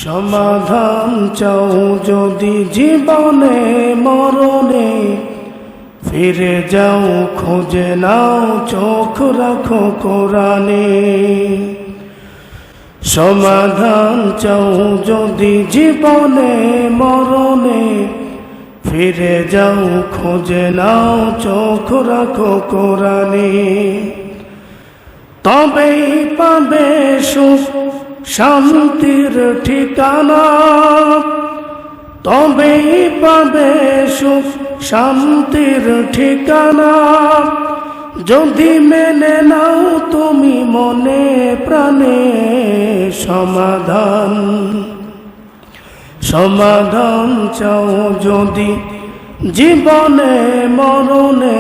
সমাধান চাও যদি জীবনে মরণে, ফিরে যাও খুঁজে নাও চোখ রাখো কোরআনে। সমাধান চাও যদি জীবনে মরণে, ফিরে যাও খুঁজে নাও চোখ রাখো কোরআনে। তবেই পাবে সুখ শান্তির ঠিকানা, তবেই পাবে সুখ শান্তির ঠিকানা। যদি মেনে নাও তুমি মনে প্রাণে সমাধান, সমাধান চাও যদি জীবনে মরণে,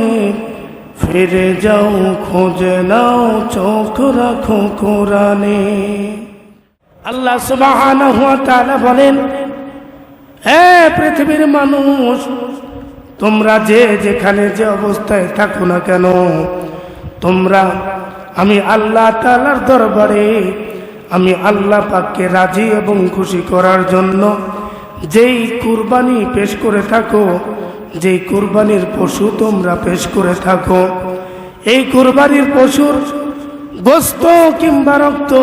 ফিরে যাও খুঁজে নাও চোখ রাখো কোরআনে। আল্লাহ সুবহানাহু ওয়া তাআলা বলেন, হে পৃথিবীর মানুষ, তোমরা যে যেখানে যে অবস্থায় থাকো না কেন, তোমরা আমি আল্লাহ তাআলার দরবারে, আমি আল্লাহ পাককে রাজি এবং খুশি করার জন্য যেই কুরবানি পেশ করে থাকো, যেই কুরবানির পশু তোমরা পেশ করে থাকো, এই কুরবানির পশুর গোশত কিংবা রক্ত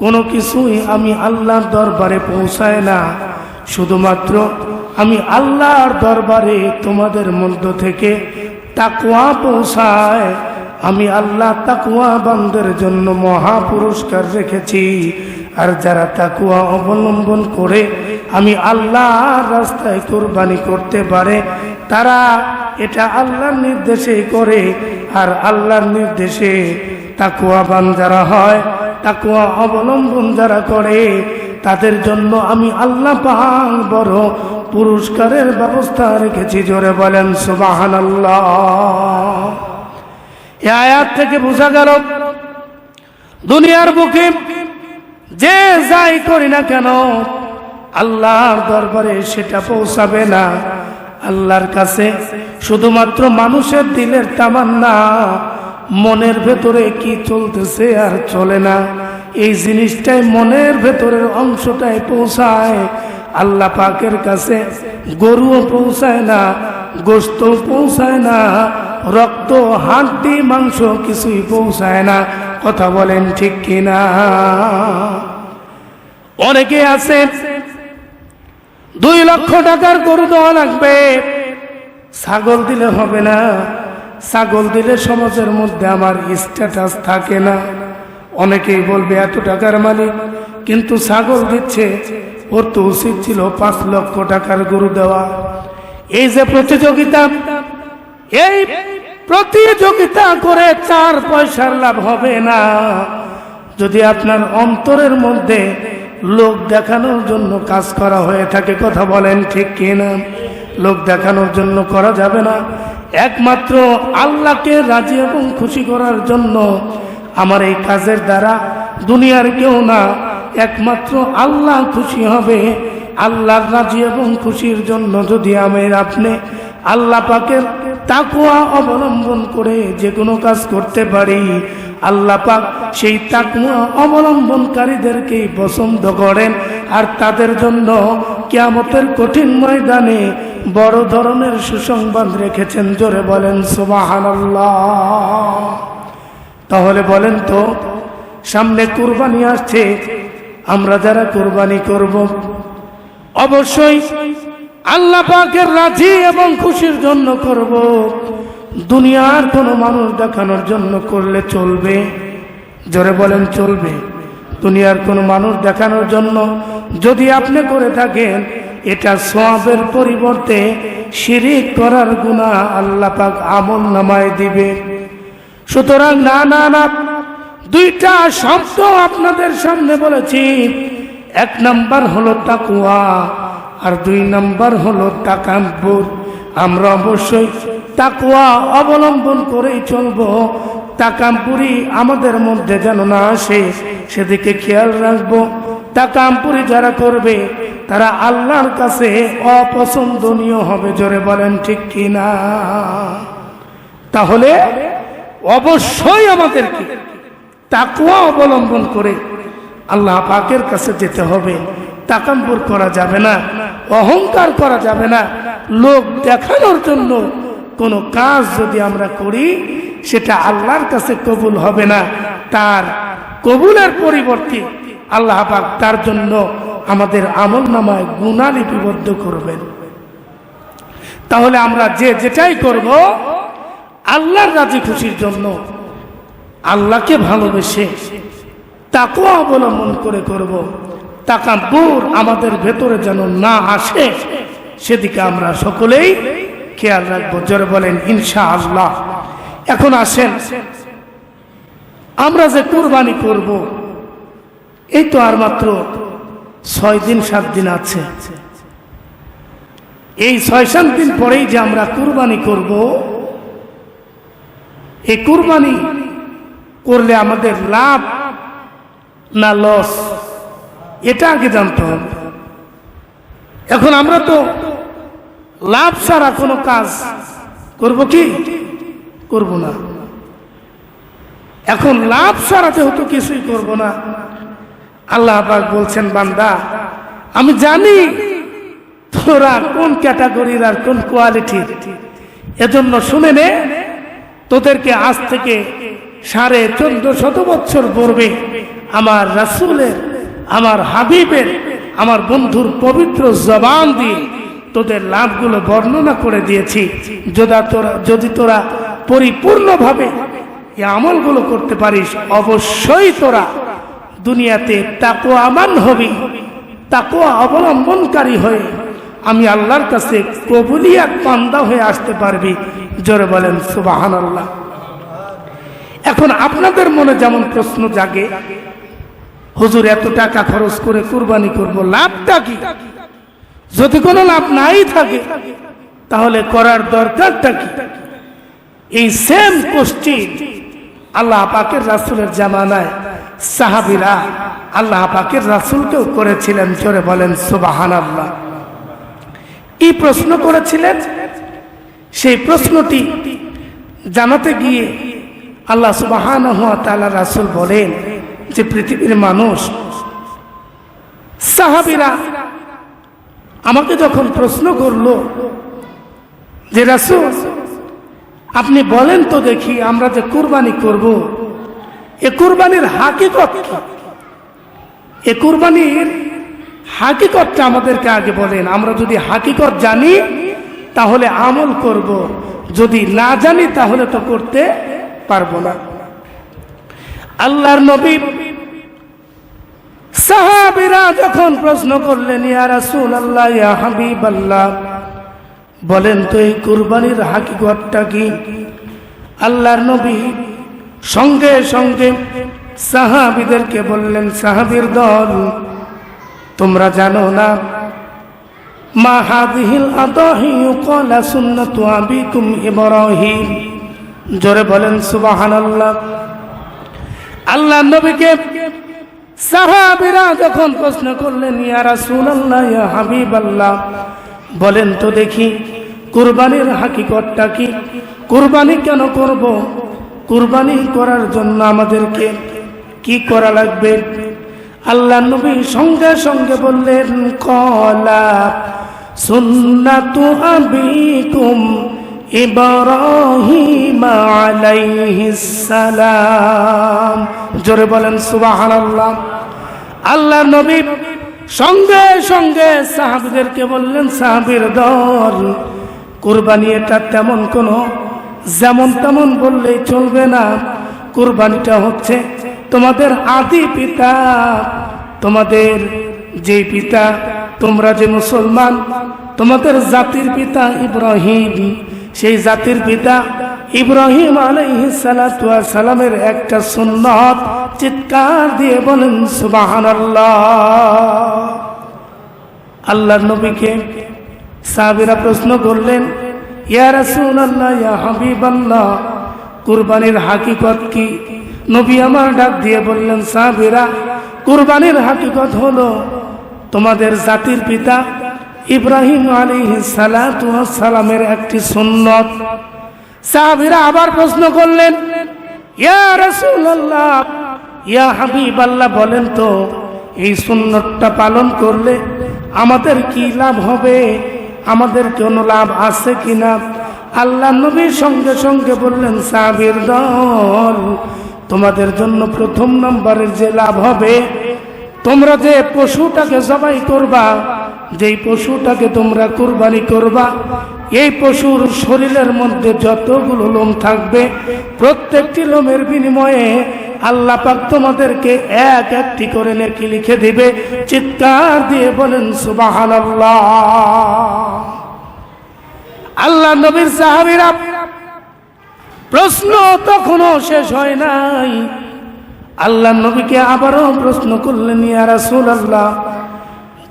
কোনো কিছুই আমি আল্লাহর দরবারে পৌঁছায় না। শুধুমাত্র আমি আল্লাহর দরবারে তোমাদের মধ্য থেকে তাকওয়া পৌঁছায়। আমি আল্লাহ তাকওয়া বান্দাদের জন্য মহা পুরস্কার রেখেছি। আর যারা তাকওয়া অবলম্বন করে আমি আল্লাহর রাস্তায় কুরবানি করতে পারে, তারা এটা আল্লাহর নির্দেশে করে। আর আল্লাহর নির্দেশে তাকওয়াবান যারা হয়, তাকওয়া অবলম্বন যারা করে, তাদের জন্য আমি আল্লাহ পাক বড় পুরস্কারের ব্যবস্থা রেখেছি। জোরে বলেন সুবহানাল্লাহ। এই আয়াত থেকে বোঝা গেল, দুনিয়ার বুকে যে যাই করি না কেন আল্লাহর দরবারে সেটা পৌঁছাবে না। আল্লাহর কাছে শুধুমাত্র মানুষের দিলের তামান্না, মনের ভেতরে কি চলতেছে আর চলে না, এই জিনিসটাই মনের ভেতরের অংশটাই পৌঁছায়। আল্লাহ পাকের কাছে গরুও পৌঁছায় না, গোশত পৌঁছায় না, রক্ত হাড্ডি মাংস কিছুই পৌঁছায় না। কথা বলেন ঠিক কিনা? অনেকে আছে 2 লক্ষ টাকার গরু দেওয়া লাগবে, ছাগল দিলে হবে না। ছাগল দিলে সমাজের মধ্যে আমার স্ট্যাটাস থাকে না। অনেকেই বলবে এত টাকার মালিক, কিন্তু ছাগল দিচ্ছে, ওর তো উচিত ছিল 5 লক্ষ টাকার গরু দেওয়া। এই যে প্রতিযোগিতা, এই প্রতিযোগিতা করে 4 পয়সার লাভ হবে না। যদি আপনার অন্তরের মধ্যে লোক দেখানোর জন্য কাজ করা হয়ে থাকে, কথা বলেন ঠিক কিনা? লোক দেখানোর জন্য করা যাবে না। একমাত্র আল্লাহকে রাজি এবং খুশি করার জন্য আমার এই কাজের দ্বারা দুনিয়ার কেউ না, একমাত্র আল্লাহ খুশি হবে। আল্লাহর রাজি এবং খুশির জন্য যদি আমি আপনি আল্লাহ পাকের তাকওয়া অবলম্বন করে যে কোনো কাজ করতে পারি, আল্লাহ পাক সেই তাকওয়া অবলম্বনকারীদেরকে পছন্দ করেন। আর তাদের জন্য কিয়ামতের কঠিন ময়দানে বড় ধরনের সুসংবাদ রেখেছেন। জোরে বলেন সুবহানাল্লাহ। তাহলে বলেন তো, সামনে কুরবানি আসছে, আমরা যারা কুরবানি করব অবশ্যই আল্লাহ পাকের রাজি এবং খুশির জন্য করব। দুনিয়ার কোনো মানুষ দেখানোর জন্য করলে চলবে? জোরে বলেন চলবে? দুনিয়ার কোনো মানুষ দেখানোর জন্য যদি আপনি করে থাকেন, এটা সওয়াবের পরিবর্তে শিরিক করার গুনাহ আল্লাহ পাক আমল নামায় দিবে। সুতরাং না না না, 2টা শব্দ আপনাদের সামনে বলেছি। 1 নাম্বার হলো তাকওয়া, আর 2 নাম্বার হলো তাকাব্বুর। আমরা অবশ্যই তাকওয়া অবলম্বন করেই চলবো। তাকাব্বুরি আমাদের মধ্যে যেন না আসে, সেদিকে খেয়াল রাখবো। তাকাব্বুরি যারা করবে তারা আল্লাহর কাছে অপছন্দনীয় হবে। জোরে বলেন ঠিক কিনা? তাহলে অবশ্যই আমাদেরকে তাকওয়া অবলম্বন করে আল্লাহ পাকের কাছে যেতে হবে। তাকাম্বুর করা যাবে না, অহংকার করা যাবে না। লোক দেখানোর জন্য কোনো কাজ যদি আমরা করি সেটা আল্লাহর কাছে কবুল হবে না। তার কবুলের পরিবর্তে আল্লাহ পাক তার জন্য আমাদের আমলনামায় গুনাহ লিপিবদ্ধ করবেন। তাহলে আমরা যেটাই করব আল্লাহর রাজি খুশির জন্য, আল্লাহকে ভালোবেসে তাকওয়া অবলম্বন করে করব। তাকাব্বুর আমাদের ভেতরে যেন না আসে, সেদিকে আমরা সকলেই খেয়াল রাখবো। জোরে বলেন ইনশাআল্লাহ। এখন আসেন, আমরা যে কুরবানি করব, এই তো আর মাত্র 6 দিন 7 দিন আছে। এই 6-7 দিন পরেই যে আমরা কুরবানি করব, এই কুরবানি করলে আমাদের লাভ না লস, এটা আগে জানতে হবে। এখন আমরা তো লাভ ছাড়া কোনো কাজ করব কি? করব না। এখন লাভ ছাড়া যেহেতু কিছুই করব না, আল্লাহ পাক বলছেন, বান্দা আমি জানি তোরা কোন ক্যাটাগরির আর কোন কোয়ালিটির, এজন্য শুনে নে, তোদেরকে আজ থেকে 1450 বছর পূর্বে আমার রাসূলের, আমার হাবিবের, আমার বন্ধুর পবিত্র জবান দিয়ে তোদের লাভগুলো বর্ণনা করে দিয়েছি। যদি তোরা পরিপূর্ণভাবে এই আমলগুলো করতে পারিস, অবশ্যই তোরা দুনিয়াতে তাকওয়ামান হবি, তাকওয়া অবলম্বনকারী হয়ে আমি আল্লাহর কাছে কবুলিয়াত বান্দা হয়ে আসতে পারবি। জোরে বলেন সুবহানাল্লাহ। এখন আপনাদের মনে যেমন প্রশ্ন জাগে, হুজুর এত টাকা খরচ করে কুরবানি করব, লাভটা কি? যদি কোনো লাভ নাই থাকে তাহলে করার দরকারটা কি? এই সেম কোশ্চেন আল্লাহ পাকের রাসূলের জামানায় সাহাবীরা আল্লাহ পাকের রাসূলকেও করেছিলেন। জোরে বলেন সুবহানাল্লাহ। কি প্রশ্ন করেছিলেন? সেই প্রশ্নটি জানাতে গিয়ে আল্লাহ সুবহানাহু ওয়া তাআলা রাসূল বলেন যে পৃথিবীর মানুষ, সাহাবীরা আমাকে যখন প্রশ্ন করলো যে রাসূল আপনি বলেন তো দেখি, আমরা যে কুরবানি করব, এ কুরবানির হাকিকত কি? এ কুরবানির হাকিকতটা আমাদেরকে আগে বলেন। আমরা যদি হাকিকত জানি তাহলে আমল করব, যদি না জানি তাহলে তো করতে পারবো না। আল্লাহর নবী সাহাবীরা যখন প্রশ্ন করলেন, ইয়া রাসূলুল্লাহ, ইয়া হাবিবাল্লাহ, বলেন তো এই কুরবানির হাকিকতটা কি? আল্লাহর নবী সঙ্গে সঙ্গে সাহাবীদেরকে বললেন, সাহাবীর দল, তোমরা জানো না মা হাযিহিল আদাহি ক্বালা সুন্নাতু আবিকুম ইব্রাহিম। জোরে বলেন সুবহানাল্লাহ। আল্লাহর নবীকে সাহাবীরা যখন প্রশ্ন করলেন, ইয়া রাসূলুল্লাহ, ইয়া হাবিবাল্লাহ, বলেন তো দেখি কুরবানির হাকিকতটা কি? কুরবানি কেন করব? কুরবানি করার জন্য আমাদেরকে কি করা লাগবে? আল্লাহর নবী সঙ্গে সঙ্গে বললেন, ক্বালা সুন্নাতু আবিকুম ইব্রাহিম আলাইহিস সালাম। জোরে বলেন সুবহানাল্লাহ। আল্লাহর নবী সঙ্গে সঙ্গে সাহাবীদেরকে বললেন, সাহাবীর দল, কুরবানি এটা তেমন কোনো যেমন তেমন বললেই চলবে না। কুরবানিটা হচ্ছে তোমাদের আদি পিতা, তোমাদের যে পিতা, তোমরা যে মুসলমান, তোমাদের জাতির পিতা ইব্রাহিম, সেই জাতির পিতা ইব্রাহিম আলাইহিস সালাতু ওয়াস সালামের একটা সুন্নাত। চিৎকার দিয়ে বলেন সুবহানাল্লাহ। আল্লাহর নবীকে সাহাবীরা প্রশ্ন করলেন, ইয়া রাসূলুল্লাহ, ইয়া হাবিবাল্লাহ, কুরবানির হাকিকত কি? নবী আমার ডাক দিয়ে বললেন, সাহাবীরা, কুরবানির হাকিকত হলো তোমাদের জাতির পিতা ইব্রাহিম আলাইহিস সালাতু ওয়াস সালামের একটি সুন্নাত। সাহাবীরা আবার প্রশ্ন করলেন, ইয়া রাসূলুল্লাহ, ইয়া হাবিবাল্লাহ, বলেন তো এই সুন্নতটা পালন করলে আমাদের কি লাভ হবে, আমাদের কোনো লাভ আছে কিনা। আল্লাহ নবী সঙ্গে সঙ্গে বললেন, সাহাবীর দল, তোমাদের জন্য প্রথম নম্বরের যে লাভ হবে, তোমরা যে পশুটাকে জবাই করবা, যেই পশুটাকে তোমরা কুরবানি করবা, এই পশুর শরীরের মধ্যে যতগুলো লোম থাকবে, প্রত্যেকটি লোমের বিনিময়ে আল্লাহ পাক তোমাদেরকে এক একটি করে নেকি লিখে দিবে। চিৎকার দিয়ে বলেন সুবহানাল্লাহ। আল্লাহ নবীর সাহাবীরা, প্রশ্ন তখনও শেষ হয় নাই, আল্লাহ নবীকে আবারও প্রশ্ন করলেন, ইয়া রাসূলুল্লাহ,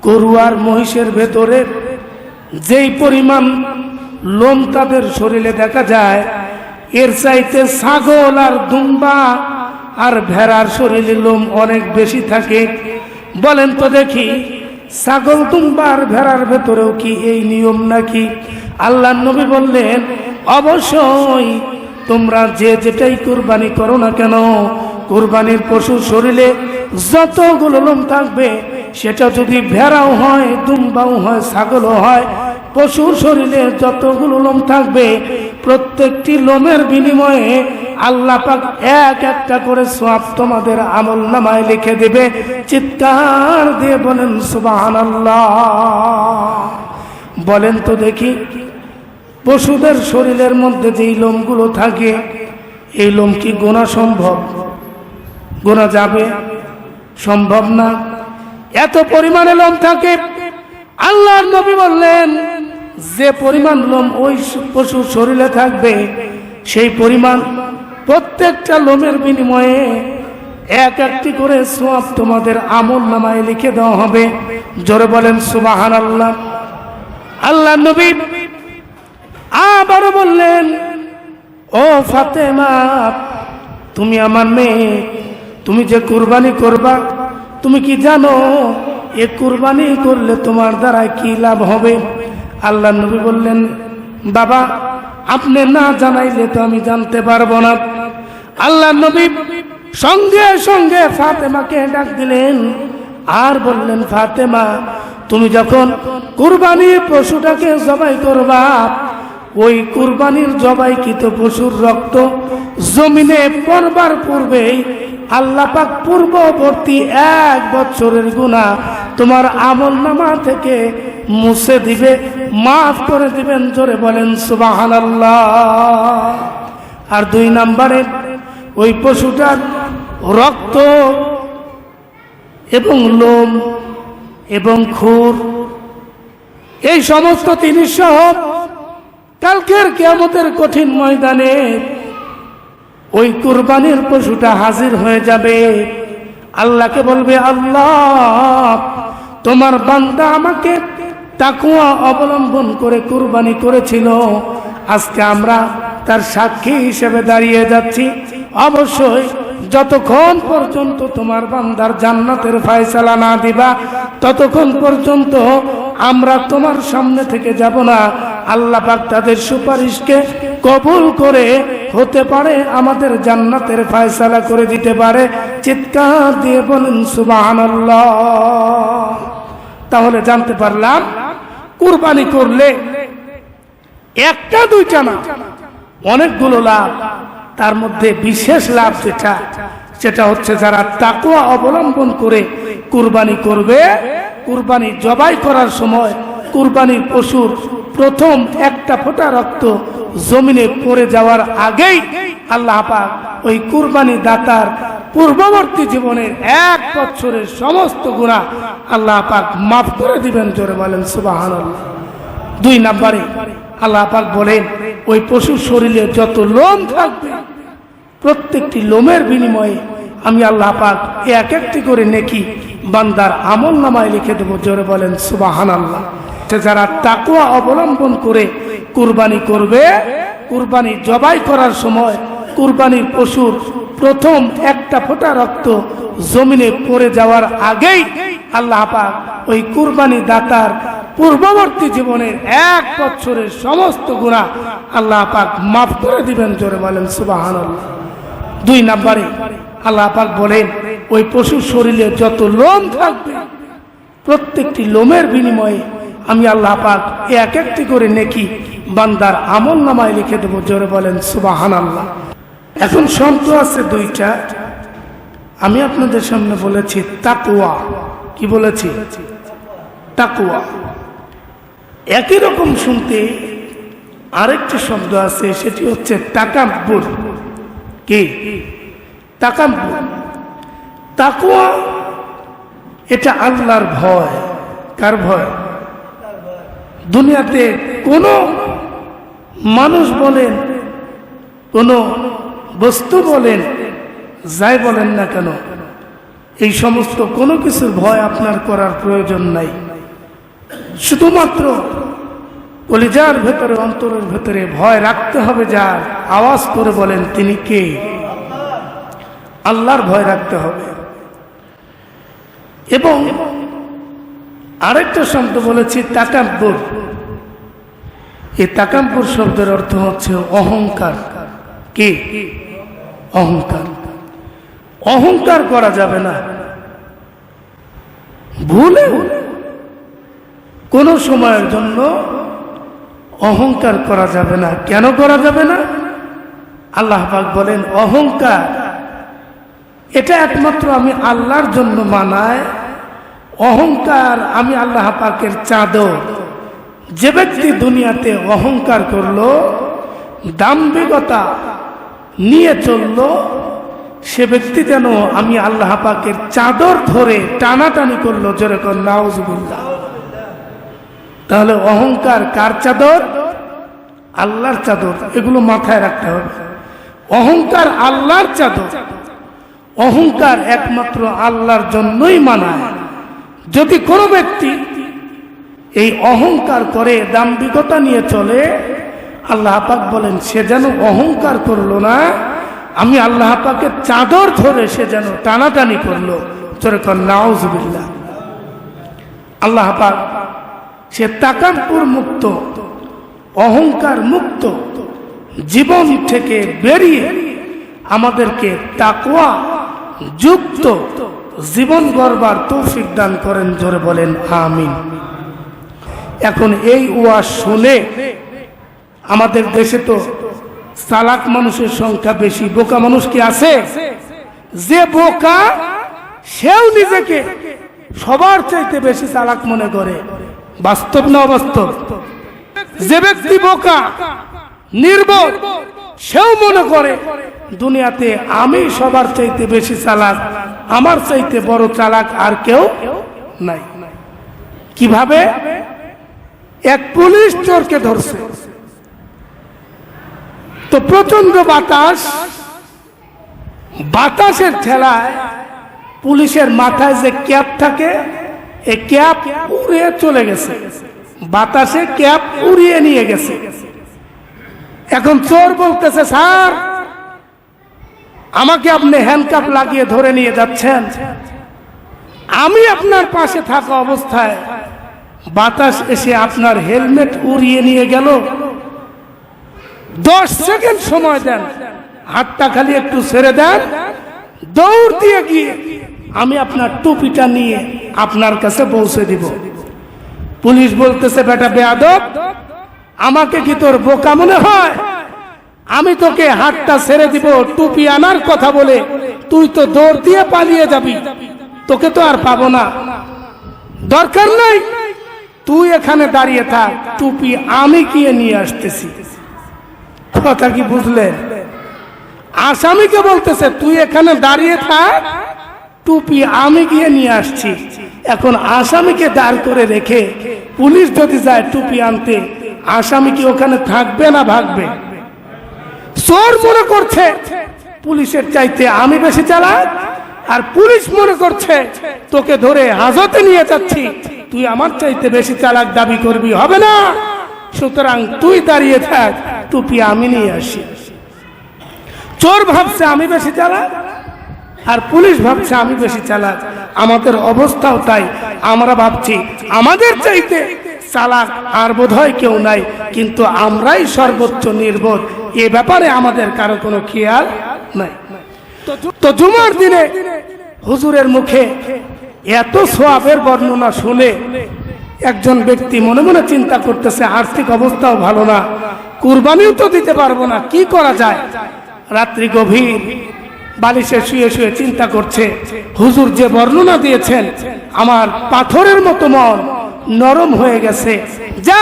গরু আর মহিষের ভেতরে যেই পরিমাণ লোম তাদের শরীরে দেখা যায়, এর চাইতে ছাগল আর দুম্বা আর ভেড়ার শরীরে লোম অনেক বেশি থাকে। বলেন তো দেখি, ছাগল দুম্বা আর ভেড়ার ভেতরেও কি এই নিয়ম নাকি? আল্লাহ নবী বললেন, অবশ্যই। তোমরা যে যেটাই কুরবানি করো না কেন, কুরবানির পশুর শরীরে যতগুলো লোম থাকবে, সেটা যদি ভেড়াও হয়, দুম্বাও হয়, ছাগলও হয়, পশুর শরীরে যতগুলো লোম থাকবে, প্রত্যেকটি লোমের বিনিময়ে আল্লাহ পাক এক একটা করে সওয়াব তোমাদের আমলনামায় লিখে দেবে। চিৎকার দিয়ে বলেন সুবহানাল্লাহ। বলেন তো দেখি, পশুদের শরীরের মধ্যে যেই লোমগুলো থাকে, এই লোম কি গোনা সম্ভব? গোনা যাবে? সম্ভব না। এত পরিমাণে লোম থাকে। আল্লাহর নবী বললেন, যে পরিমাণ লোম ওই পশুর শরীরে থাকবে, সেই পরিমাণ প্রত্যেকটা লোমের বিনিময়ে এক একটি করে সওয়াব তোমাদের আমলনামায় লিখে দেওয়া হবে। জোরে বলেন সুবহানাল্লাহ। আল্লাহর নবী আবারও বললেন, ও ফাতেমা, তুমি আমার মেয়ে, তুমি যে কুরবানি করবা, তুমি কি জানো এ কুরবানি করলে তোমার দ্বারা কি লাভ হবে? আল্লাহ নবী বললেন, বাবা, আপনি না জানাইলে তো আমি জানতে পারবো না। আল্লাহ নবী সঙ্গে সঙ্গে ফাতেমাকে ডাক দিলেন আর বললেন, ফাতেমা, তুমি যখন কুরবানির পশুটাকে জবাই করবা, ওই কুরবানির জবাইকৃত পশুর রক্ত জমিনে পড়বার পূর্বেই আল্লাহ পাক পূর্ববর্তী 1 বছরের গুনাহ তোমার আমলনামা থেকে মুছে দিবে, মাফ করে দিবেন। জোরে বলেন সুবহানাল্লাহ। আর 2 নম্বরে, ওই পশুটার রক্ত এবং লোম এবং খুর, এই সমস্ত জিনিস সহ কালকের কিয়ামতের কঠিন ময়দানে ওই কুরবানির পশুটা হাজির হয়ে যাবে। আল্লাহকে বলবে, আল্লাহ, তোমার বান্দা আমাকে তাকওয়া অবলম্বন করে কুরবানি করেছিল, আজকে আমরা তার সাক্ষী হিসেবে দাঁড়িয়ে যাচ্ছি। অবশ্যই যতক্ষণ পর্যন্ত তোমার বান্দার জান্নাতের ফয়সালা না দিবা, ততক্ষণ পর্যন্ত আমরা তোমার সামনে থেকে যাব না। আল্লাহ পাক তাদের সুপারিশকে কবুল করে হতে পারে আমাদের জান্নাতের ফয়সালা করে দিতে পারে। চিৎকার দিয়ে বলেন সুবহানাল্লাহ। তাহলে জানতে পারলাম, কুরবানি করলে একটা দুইটা না, অনেকগুলো লাভ। তার মধ্যে বিশেষ লাভ সেটা হচ্ছে যারা তাকওয়া অবলম্বন করে কুরবানি করবে, কুরবানি জবাই করার সময় কুরবানির পশুর প্রথম একটা ফোঁটা রক্ত জমিনে পড়ে যাওয়ার আগেই আল্লাহ পাক ওই কুরবানি দাতার পূর্ববর্তী জীবনের 1 বছরের সমস্ত গুনাহ আল্লাহ পাক মাফ করে দিবেন। জোরে বলেন সুবহানাল্লাহ। 2 নম্বরে আল্লাহ পাক বলেন, ওই পশুর শরীরে যত লোম থাকবে, প্রত্যেকটি লোমের বিনিময়ে আমি আল্লাহ পাক এক একটি করে নেকি বান্দার আমলনামায় লিখে দেব। জোরে বলেন সুবহানাল্লাহ। যারা তাকওয়া অবলম্বন করে কুরবানি করবে, কুরবানি জবাই করার সময় কুরবানির পশুর প্রথম একটা ফোঁটা রক্ত জমিনে পড়ে যাওয়ার আগেই আল্লাহ পাক ওই কুরবানি দাতার পূর্ববর্তী জীবনের 1 বছরের সমস্ত গুনাহ আল্লাহ পাক মাফ করে দিবেন। জোরে বলেন সুবহানাল্লাহ। 2 নম্বরে আল্লাহ পাক বলেন, ওই পশুর শরীরে যত লোম থাকবে প্রত্যেকটি লোমের বিনিময়ে আমি আল্লাহ পাক এক একটি করে নেকি বান্দার আমল নামায় লিখে দেবো। জোরে বলেন সুবহানাল্লাহ। এখন শব্দ আছে দুইটা, আমি আপনাদের সামনে বলেছি তাকওয়া। কি বলেছি? তাকওয়া। একই রকম শুনতে আরেকটি শব্দ আছে, সেটি হচ্ছে তাকাব্বুর। কি? তাকাব্বুর। তাকওয়া এটা আল্লাহর ভয়। কার ভয়? দুনিয়াতে কোন মানুষ বলেন, কোন বস্তু বলেন, যাই বলেন না কেন, এই সমস্ত কোনো কিছুর ভয় আপনার করার প্রয়োজন নাই। শুধুমাত্র কলিজার ভেতরে, অন্তরের ভেতরে ভয় রাখতে হবে। যার আওয়াজ করে বলেন তিনি কে? আল্লাহর ভয় রাখতে হবে। এবং আরেকটা শব্দ বলেছি তাকাব্বুর। এই তাকাব্বুর শব্দের অর্থ হচ্ছে অহংকার। কি? অহংকার। অহংকার করা যাবে না। ভুলে কোন সময়ের জন্য অহংকার করা যাবে না। কেন করা যাবে না? আল্লাহ পাক বলেন অহংকার এটা একমাত্র আমি আল্লাহর জন্য মানায়। অহংকার আমি আল্লাহ পাকের চাদর। যে ব্যক্তি দুনিয়াতে অহংকার করলো, দাম্ভিকতা নিয়ে চললো, সে ব্যক্তি যেন আমি আল্লাহ পাকের চাদর ধরে টানাটানি করলো। যেরকম নাউজুবিল্লাহ। তাহলে অহংকার কার চাদর? আল্লাহর চাদর। এগুলো মাথায় রাখতে হবে। অহংকার আল্লাহর চাদর। অহংকার একমাত্র আল্লাহর জন্যই মানায়। যদি কোনো ব্যক্তি এই অহংকার করে, দাম্ভিকতা নিয়ে চলে, আল্লাহ পাক বলেন সে যেন অহংকার করলো না, আমি আল্লাহ পাকের চাদর ধরে সে যেন টানাটানি করলো। যেরকম নাউজুবিল্লাহ। আল্লাহ পাক সে তাকাব্বুর মুক্ত, অহংকার মুক্ত জীবন থেকে বেরিয়ে আমাদেরকে তাকওয়া যুক্ত জীবন গড়বার তৌফিক দান করেন। জোরে বলেন আমিন। এখন এই ওয়াজ শুনে আমাদের দেশে তো চালাক মানুষের সংখ্যা বেশি, বোকা মানুষ কি আছে? যে বোকা সেও নিজেকে সবার চাইতে বেশি চালাক মনে করে। বাস্তব না অবাস্তব? যে ব্যক্তি বোকা, নির্বোধ, সেও মনে করে দুনিয়াতে আমি সবার চাইতে বেশি চালাক, আমার চাইতে বড় চালাক আর কেউ নাই। কিভাবে? এক পুলিশ চোরকে ধরছে, তো প্রচন্ড বাতাস, বাতাসের ঠেলায় পুলিশের মাথায় যে ক্যাপ থাকে, এই ক্যাপ উড়ে চলে গেছে। বাতাসে ক্যাপ উড়িয়ে নিয়ে গেছে। এখন চোর বলতেছে, স্যার আমাকে আপনি হ্যান্ডকাপ লাগিয়ে ধরে নিয়ে যাচ্ছেন, আমি আপনার পাশে থাকা অবস্থায় বাতাস এসে আপনার হেলমেট উড়িয়ে নিয়ে গেল। 10 সেকেন্ড সময় দেন, হাতটা খালি একটু ছেড়ে দেন, দৌড় দিয়ে গিয়ে আমি আপনার টুপিটা নিয়ে আপনার কাছে পৌঁছে দিব। পুলিশ বলতেছে, বেটা বেয়াদব, আমাকে কি তোর বোকা মনে হয়? আমি তোকে হাতটা ছেড়ে দিব টুপি আনার কথা বলে, তুই তো দৌড় দিয়ে পালিয়ে যাবি, তোকে তো আর পাবো না। দরকার নাই, তুই এখানে দাঁড়িয়ে থাক, টুপি আমি গিয়ে নিয়ে আসতেছি। কথা কি বুঝলেন? আসামিকে বলতেছে তুই এখানে দাঁড়িয়ে থাক, টুপি আমি গিয়ে নিয়ে আসছি। এখন আসামিকে দাঁড় করে রেখে পুলিশ যদি যায় টুপি আনতে, আসামি কি ওখানে থাকবে না ভাগবে? চোর মনে করছে পুলিশের চাইতে আমি বেশি চালাক, আর পুলিশ মনে করছে তোকে ধরে হাজতে নিয়ে যাচ্ছি, তুই আমার চাইতে বেশি চালাক দাবি করবি, হবে না। সুতরাং তুই দাঁড়িয়ে থাক, টুপি আমি নিয়ে আসি। চোর ভাবছে আমি বেশি চালাক, আর পুলিশ ভাবছে আমি বেশি চালাক। আমাদের অবস্থাও তাই, আমরা ভাবছি আমাদের চাইতে চালাক আর বোধহয় কেউ নাই, কিন্তু আমরাই সর্বোচ্চ নির্বোধ। এ ব্যাপারে আমাদের কারো কোনো খেয়াল নাই। তো জুমার দিনে হুজুরের মুখে এত সওয়াবের বর্ণনা শুনে একজন ব্যক্তি মনে মনে চিন্তা করতেছে, আর্থিক অবস্থাও ভালো না, কুরবানিও তো দিতে পারবো না, কি করা যায়? রাত্রি গভীর বালিশে শুয়ে শুয়ে চিন্তা করছে, হুজুর যে বর্ণনা দিয়েছেন আমার পাথরের মতো মন নরম হয়ে গেছে, যা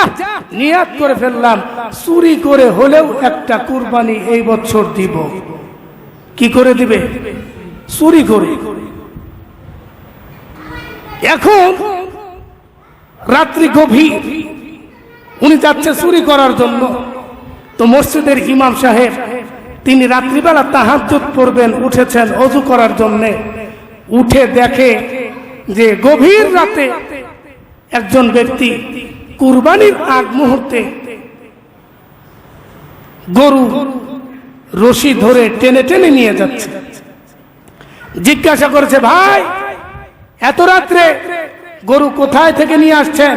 নিয়াত করে ফেললাম, চুরি করে হলেও একটা কুরবানি এই বছর দিব। কি করে দিবে? চুরি করে। এখন রাত্রি গভীর, উনি যাচ্ছে চুরি করার জন্য। তো মসজিদের ইমাম সাহেব তিনি রাত্রিবেলা তাহাজ্জুদ পড়বেন, উঠেছেন ওযু করার জন্য। উঠে দেখে যে গভীর রাতে একজন ব্যক্তি কুরবানির আগ মুহূর্তে গরু রশি ধরে টেনে টেনে নিয়ে যাচ্ছে। জিজ্ঞাসা করেছে, ভাই এত রাত্রে গরু কোথায় থেকে নিয়ে আসছেন?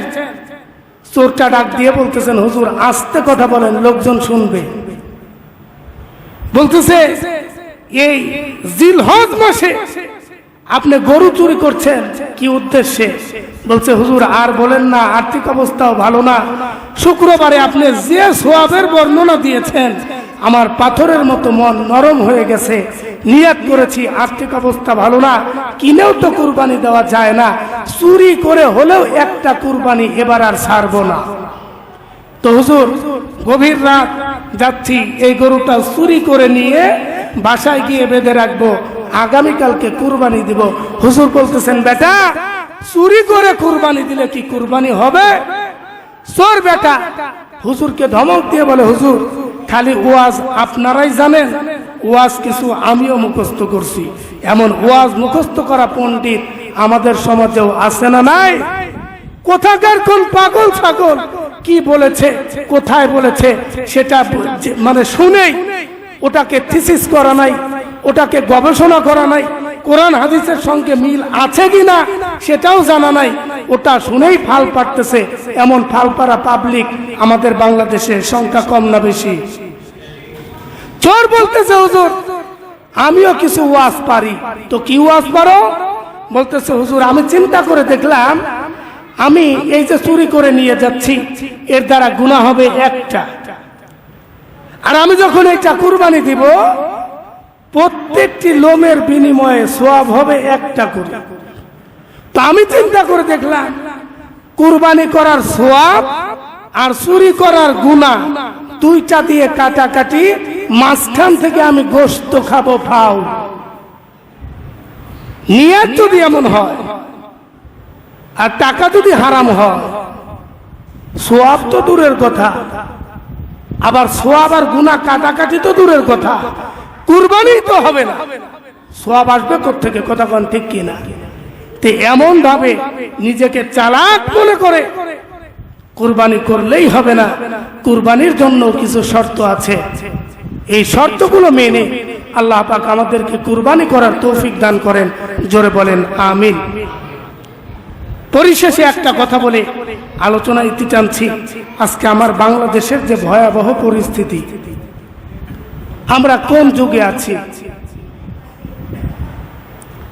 চোরটা ডাক দিয়ে বলতেছেন, হুজুর আস্তে কথা বলেন, লোকজন শুনবে। বলতেছে, এই জিলহজ মাসে আপনি গরু চুরি করছেন, কি উদ্দেশ্যে? বলছে, হুজুর আর বলেন না, আর্থিক অবস্থাও ভালো না, শুক্রবারে আপনি যে সওয়াবের বর্ণনা দিয়েছেন আমার পাথরের মতো মন নরম হয়ে গেছে, নিয়াত করেছি, আর্থিক অবস্থা ভালো না, কিনেও তো কুরবানি দেওয়া যায় না, চুরি করে হলেও একটা কুরবানি এবার আর ছাড়বো না। তো হুজুর গভীর রাত যাচ্ছি, এই গরুটা চুরি করে নিয়ে বাসায় গিয়ে বেঁধে রাখবো, আগামীকালকে কুরবানি দিব। হুজুর বলতেছেন, বেটা চুরি করে কুরবানি দিলে কি কুরবানি হবে? চোর বেটা হুজুরকে ধমক দিয়ে বলে, হুজুর খালি ওয়াজ আপনারাই জানেন, ওয়াজ কিছু আমিও মুখস্থ করছি। এমন ওয়াজ মুখস্থ করা পণ্ডিত আমাদের সমাজেও আছে না নাই? কোথাকার কোন পাগল ছাগল কি বলেছে, কোথায় বলেছে সেটা মানে শুনেই ওটাকে থিসিস করা নাই, ওটাকে গবেষণা করা নাই, কোরআন হাদিসের সঙ্গে মিল আছে কিনা সেটাও জানা নাই, ওটা শুনেই ফাল পাড়তেছে। এমন ফাল পাড়া পাবলিক আমাদের বাংলাদেশে সংখ্যা কম না বেশি? চোর বলতেছে, হুজুর আমিও কিছু ওয়াজ পারি। তো কি ওয়াজ পারো? বলতেছে, হুজুর আমি চিন্তা করে দেখলাম, আমি এই যে চুরি করে নিয়ে যাচ্ছি এর দ্বারা গুনাহ হবে একটা, আর আমি যখন এটা কুরবানি দিব প্রত্যেকটি লোমের বিনিময়ে সওয়াব হবে একটা করে। তো আমি চিন্তা করে দেখলাম, কুরবানি করার সওয়াব আর চুরি করার গুনাহ দুইটা দিয়ে কাটাকাটি, মাঝখান থেকে আমি গোশত খাবো ফাও। নিয়ত যদি এমন হয় আর টাকা যদি হারাম হয়, সওয়াব তো দূরের কথা, আবার সওয়াব আর গুনাহ কাটাকাটি তো দূরের কথা, কুরবানি তো হবে না, সওয়াব আসবে কোত্থেকে? কথা কোন ঠিক কিনা? তে এমন ভাবে নিজেকে চালাক মনে করে কুরবানি করলেই হবে না, কুরবানির জন্য কিছু শর্ত আছে। এই শর্তগুলো মেনে আল্লাহ পাক আমাদেরকে কুরবানি করার তৌফিক দান করেন। জোরে বলেন আমিন। পরিশেষে একটা কথা বলে আলোচনা ইতি টানছি। আজকে আমার বাংলাদেশের যে ভয়াবহ পরিস্থিতি, আমরা কোন যুগে আছি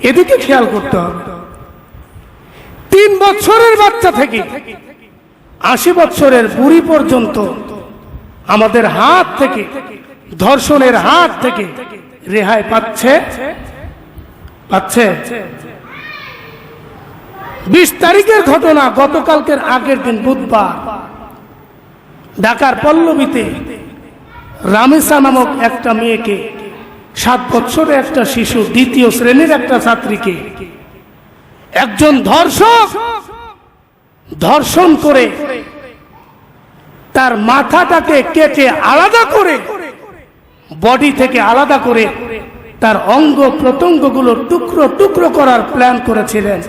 এদিকে খেয়াল করতে হবে। 3 বছরের বাচ্চা থেকে 80 বছরের বুড়ি পর্যন্ত আমাদের হাত থেকে, ধর্ষণের হাত থেকে রেহাই পাচ্ছে। 20 তারিখের ঘটনা, গতকালকের আগের দিন বুধবার ঢাকার পল্লবীতে রামেসা নামক একটা মেয়েকে, 7 বছরের একটা শিশু, 2য় শ্রেণীর একটা ছাত্রীকে একজন ধর্ষক ধর্ষণ করে তার মাথাটাকে কেটে আলাদা করে, বডি থেকে আলাদা করে তার অঙ্গ প্রত্যঙ্গগুলো টুকরো টুকরো করার প্ল্যান করেছিলেন।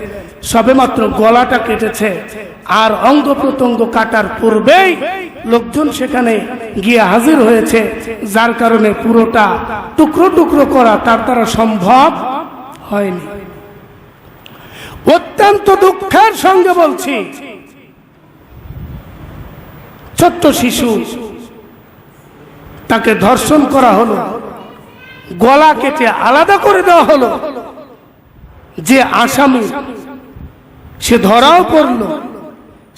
সবেমাত্র গলাটা কেটেছে, আর অঙ্গ প্রত্যঙ্গ কাটার পূর্বেই লোকজন সেখানে গিয়ে হাজির হয়েছে, যার কারণে পুরোটা টুকরো টুকরো করা তার দ্বারা সম্ভব হয়নি। অত্যন্ত দুঃখের সঙ্গে বলছি, ছোট্ট শিশু, তাকে ধর্ষণ করা হলো, গলা কেটে আলাদা করে দেওয়া হলো, যে আসামি সে ধরাও পড়ল,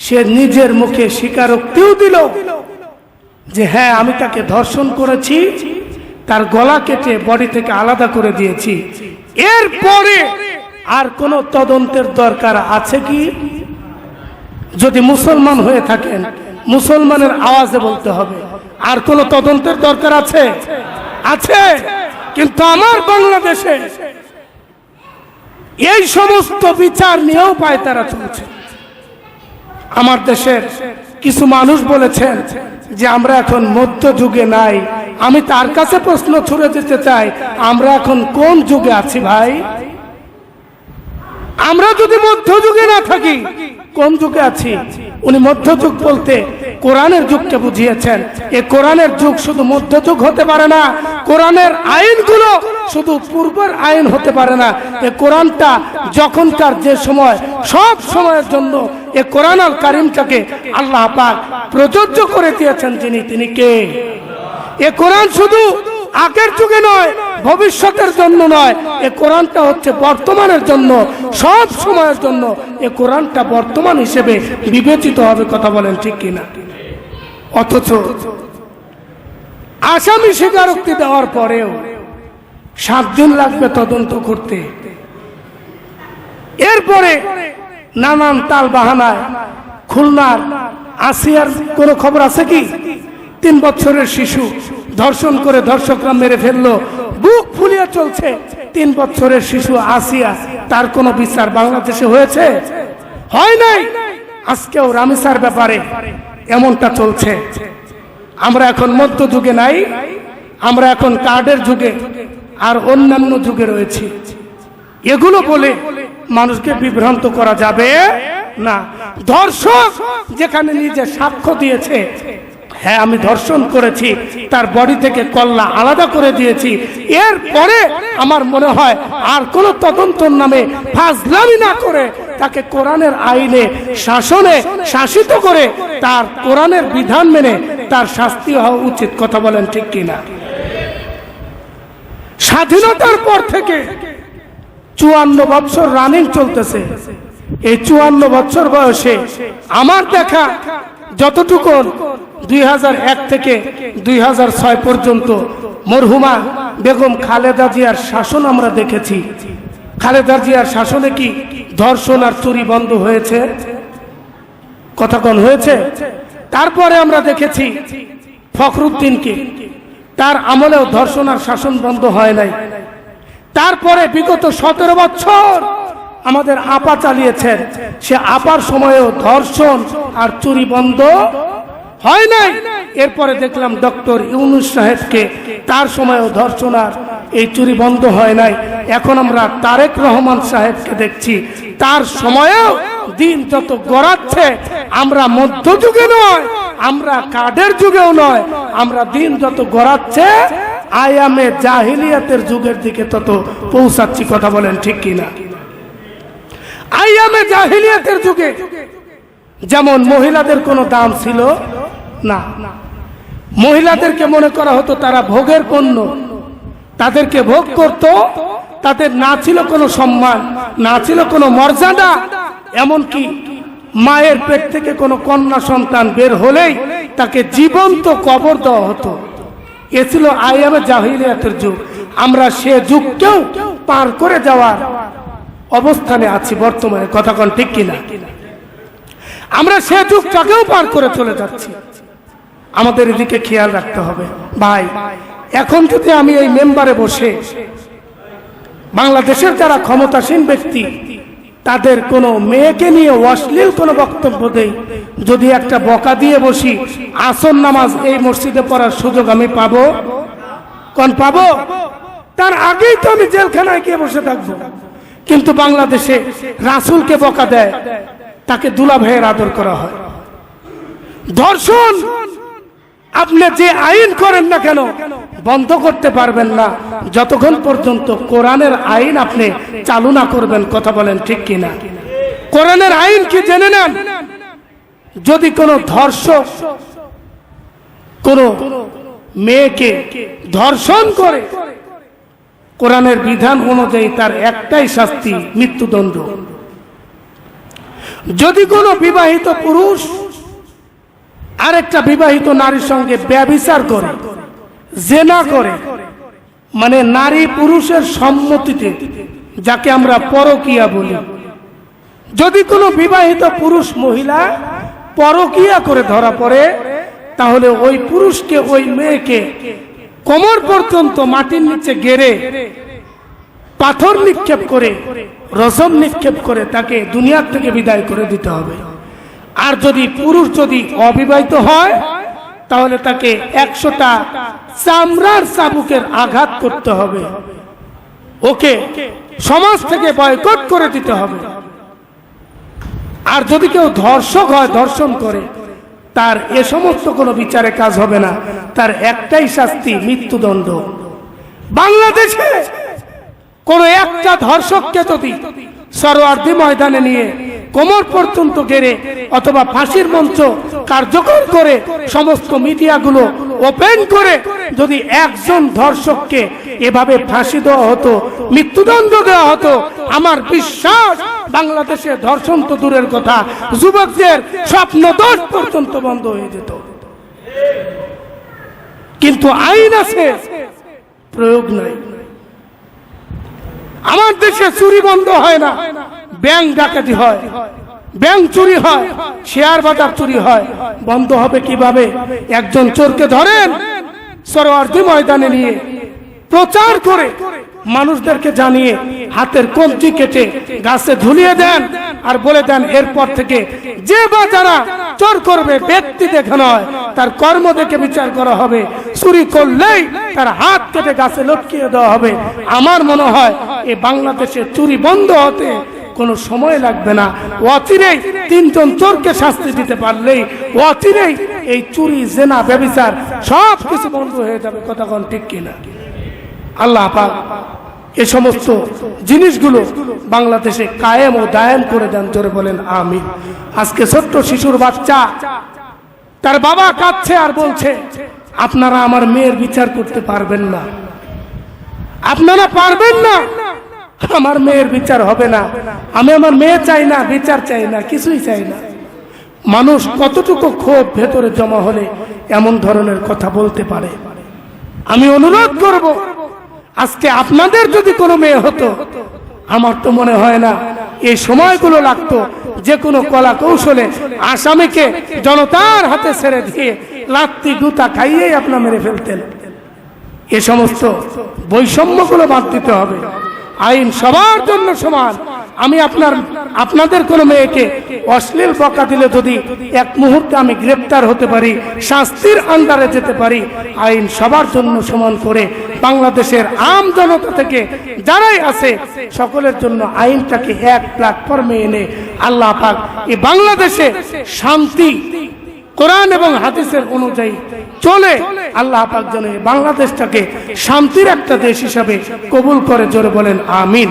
সে নিজের মুখে স্বীকারোক্তিও দিল যে হ্যাঁ আমি তাকে ধর্ষণ করেছি, তার গলা কেটে বডি থেকে আলাদা করে দিয়েছি। এরপরে আর কোন তদন্তের দরকার আছে কি? যদি মুসলমান হয়ে থাকেন মুসলমানের আওয়াজে বলতে হবে, আর কোন তদন্তের দরকার আছে? আছে। কিন্তু আমার বাংলাদেশে এই সমস্ত বিচার নিয়েও পায় তারা চলছে। আমার দেশের কিছু মানুষ বলেছেন যে আমরা এখন মধ্যযুগে নাই। আমি তার কাছে প্রশ্ন ছুড়ে দিতে চাই, আমরা এখন কোন যুগে আছি ভাই? আমরা যদি মধ্যযুগে না থাকি কোন যুগে আছি? উনি মধ্যযুগ বলতে কোরআনের যুগকে বুঝিয়েছেন। এই কোরআনের যুগ শুধু মধ্যযুগ হতে পারে না, কোরআনের আইনগুলো শুধু পূর্বের আইন হতে পারে না। এই কোরআনটা যখনকার যে সময়, সব সময়ের জন্য এই কোরআন আল কারীমটাকে আল্লাহ পাক প্রযোজ্য করে দিয়েছেন। তিনি কে? এই কোরআন শুধু আগের যুগে নয়, ভবিষ্যতের জন্য নয়, এই কোরআনটা হচ্ছে বর্তমানের জন্য, সব সময়ের জন্য। এই কোরআনটা বর্তমান হিসেবে বিবেচিত হবে। কথা বলেন ঠিক কিনা? অথচ আসামি স্বীকারোক্তি দেওয়ার পরেও 7 দিন লাগবে তদন্ত করতে। এরপরে নানান তাল বাহানায় খুলনার আসিয়ার কোন খবর আছে কি? 3 বছরের শিশু ধর্ষণ করে ধর্ষকরা মেরে ফেললো, বুক ফুলিয়ে চলছে। 3 বছরের শিশু আসিয়া, তার কোনো বিচার বাংলাদেশে হয়েছে? হয় নাই। আজকেও রামিসার ব্যাপারে এমনটা চলছে। আমরা এখন মধ্যযুগে নাই, আমরা এখন কার্ডের যুগে আর অন্যান্য যুগে রয়েছি। এগুলো বলে মানুষকে বিভ্রান্ত করা যাবে না। ধর্ষক যেখানে নিজে সাক্ষ্য দিয়েছে, হ্যাঁ আমি ধর্ষণ করেছি, তার বডি থেকে কল্লা আলাদা করে দিয়েছি, এরপরে আমার মনে হয় আর কোন তদন্তর নামে ফাজলামি না করে তাকে কোরআনের আইনে শাসনে শাসিত করে তার কোরআনের বিধান মেনে তার শাস্তি হওয়া উচিত। কথা বলেন ঠিক কিনা? স্বাধীনতার পর থেকে 54 বছর রানিং চলতেছে। এই 54 বছর বয়সে আমার দেখা যতটুকু 2001 থেকে 2006 পর্যন্ত মরহুমা বেগম খালেদা জিয়ার শাসন আমরা দেখেছি। খালেদা জিয়ার শাসনে কি ধর্ষণ আর চুরি বন্ধ হয়েছে? কথা কোন হয়েছে? তারপরে আমরা দেখেছি ফখরুদ্দিনকে, তার আমলেও ধর্ষণ আর শাসন বন্ধ হয় নাই। তারপরে বিগত 17 বছর আমাদের আপা চালিয়েছেন, সে আপার সময়েও ধর্ষণ আর চুরি বন্ধ হয় নাই। এরপরে দেখলাম ডক্টর ইউনূস সাহেবকে, তার সময়েও ধর্ষণ আর এই চুরি বন্ধ হয় নাই। এখন আমরা তারেক রহমান সাহেবকে দেখছি, তার সময়েও দিন যত গড়াচ্ছে, আমরা মধ্যযুগে নয়, আমরা কার্ডের যুগেও নয়, আমরা দিন যত গড়াচ্ছে আয়ামে জাহিলিয়াতের যুগের দিকে তত পৌঁছাচ্ছি। কথা বলেন ঠিক কিনা? আয়ামে জাহিলিয়াতের যুগে যেমন মহিলাদের কোনো দাম ছিল না, মহিলাদেরকে মনে করা হতো তারা ভোগের পণ্য, তাদেরকে ভোগ করত, তাদের না ছিল কোনো সম্মান, না ছিল কোনো মর্যাদা। এমনকি মায়ের পেট থেকে কোনো কন্যা সন্তান বের হলেই তাকে জীবন্ত কবর দেওয়া হতো। এ ছিল আয়ামে জাহিলিয়াতের যুগ। আমরা সে যুগকেও পার করে যাওয়ার অবস্থানে আছি বর্তমানে। কথা কোন ঠিক কিনা? আমরা সে যুগটাকেও পার করে চলে যাচ্ছি। আমাদের এদিকে খেয়াল রাখতে হবে ভাই। এখন যদি আমি এই মেম্বারে বসে বাংলাদেশের যারা ক্ষমতাসীন ব্যক্তি তাদের কোনো মেয়েকে নিয়ে অশ্লীল কোনো বক্তব্য দেই, যদি একটা বকা দিয়ে বসি, আসর নামাজ এই মসজিদে পড়ার সুযোগ আমি পাবো? কোন পাবো? তার আগেই তো আমি জেলখানায় গিয়ে বসে থাকবো। কিন্তু বাংলাদেশে রাসূলকে বকা দেয়, তাকে দুলা ভাইয়ের আদর করা হয়। ধর্ষণ আপনি যে আইন করেন না কেন বন্ধ করতে পারবেন না যতক্ষণ পর্যন্ত কোরআনের আইন আপনি চালু না করবেন। কথা বলেন ঠিক কিনা? কোরআনের আইন কি জেনে নেন। যদি কোনো ধর্ষক কোনো মেয়েকে ধর্ষণ করে কোরআনের বিধান অনুযায়ী তার একটাই শাস্তি, মৃত্যুদণ্ড। যদি কোনো বিবাহিত পুরুষ আরেকটা বিবাহিত নারীর সঙ্গে ব্যভিচার করে, জেনা করে, মানে নারী পুরুষের সম্মতিতে, যাকে আমরা পরকীয়া বলি, যদি কোনো বিবাহিত পুরুষ মহিলা পরকীয়া করে ধরা পড়ে, তাহলে ওই পুরুষকে, ওই মেয়েকে কোমর পর্যন্ত মাটির নিচে গেড়ে পাথর নিক্ষেপ করে, রসম নিক্ষেপ করে তাকে দুনিয়ার থেকে বিদায় করে দিতে হবে। আর যদি পুরুষ যদি অবিবাহিত হয়, তাহলে তাকে 100টা চামড়ার চাবুকের আঘাত করতে হবে, ওকে সমাজ থেকে বয়কট করে দিতে হবে। আর যদি কেউ ধর্ষক হয়, ধর্ষণ করে, তার এ সমস্ত কোনো বিচারে কাজ হবে না, তার একটাই শাস্তি, মৃত্যুদণ্ড। বাংলাদেশে কোন একটা ধর্ষককে যদি সরোয়ার্দী ময়দানে নিয়ে কোমর পর্যন্ত গেড়ে অথবা ফাঁসির মঞ্চ কার্যকর করে সমস্ত মিডিয়াগুলো ওপেন করে যদি একজন ধর্ষককে এভাবে ফাঁসি দেওয়া হতো, মৃত্যুদণ্ড দেওয়া হতো, আমার বিশ্বাস বাংলাদেশে ধর্ষণ তো দূরের কথা, যুবকদের স্বপ্নদোষ পর্যন্ত বন্ধ হয়ে যেত। কিন্তু আইন আছে, প্রয়োগ নাই। আমার দেশে চুরি বন্ধ হয় না, ব্যাংক ডাকাতি হয়, ব্যাংক চুরি হয়, শেয়ার বাজার চুরি হয়। বন্ধ হবে কিভাবে? একজন চোরকে ধরেন, সরোয়ার্দী ময়দানে নিয়ে প্রচার করে মানুষদেরকে জানিয়ে হাতের কবজি কেটে গাছে ঝুলিয়ে দেন আর বলে দেন এরপর থেকে যে বা যারা চোর করবে ব্যক্তি দেখে নয়, তার কর্ম দেখে বিচার করা হবে। চুরি করলেই তার হাত কেটে গাছে লটকিয়ে দেওয়া হবে। আমার মনে হয় এই বাংলাদেশে চুরি বন্ধ হতে কোনো সময় লাগবে না। অচিরেই 3 জন চোরকে শাস্তি দিতে পারলেই অচিরেই এই চুরি, জেনা, ব্যভিচার সব কিছু বন্ধ হয়ে যাবে। কথা কোন ঠিক কিনা? আল্লাহ পাক এই সমস্ত জিনিসগুলো বাংলাদেশে কায়েম ও দায়েম করে দেন। জোরে বলেন আমিন। আজকে ছোট্ট শিশুর বাচ্চা, তার বাবা কাঁদছে আর বলছে, আপনারা আমার মেয়ের বিচার করতে পারবেন না, আপনারা পারবেন না, আমার মেয়ের বিচার হবে না, আমি আমার মেয়ে চাই না, বিচার চাই না, কিছুই চাই না। মানুষ কতটুকু ক্ষোভ ভেতরে জমা হলে এমন ধরনের কথা বলতে পারে? আমি অনুরোধ করব, আজকে আপনাদের যদি কোনো মেয়ে হতো, আমার তো মনে হয় না এই সময়গুলো লাগতো। যে কোনো কলা কৌশলে আসামিকে জনতার হাতে ছেড়ে দিয়ে লাত্তি গুতা খাইয়েই আপনারা মেরে ফেলতেন। এ সমস্ত বৈষম্যগুলো বাদ দিতে হবে। আইন সবার জন্য সমান। আমি আপনাদের কোনো মেয়েকে অশ্লীল বকা দিলে যদি এক মুহূর্তে আমি গ্রেপ্তার হতে পারি, শাস্তির আন্ডারে যেতে পারি, আইন সবার জন্য সমান করে বাংলাদেশের আম জনতা থেকে যারাই আছে সকলের জন্য আইনটাকে এক প্ল্যাটফর্মে এনে আল্লাহ পাক এই বাংলাদেশে শান্তি কোরআন এবং হাদিসের অনুযায়ী চলে। আল্লাহ পাক যেন বাংলাদেশটাকে শান্তির একটা দেশ হিসাবে কবুল করে। জোরে বলেন আমিন।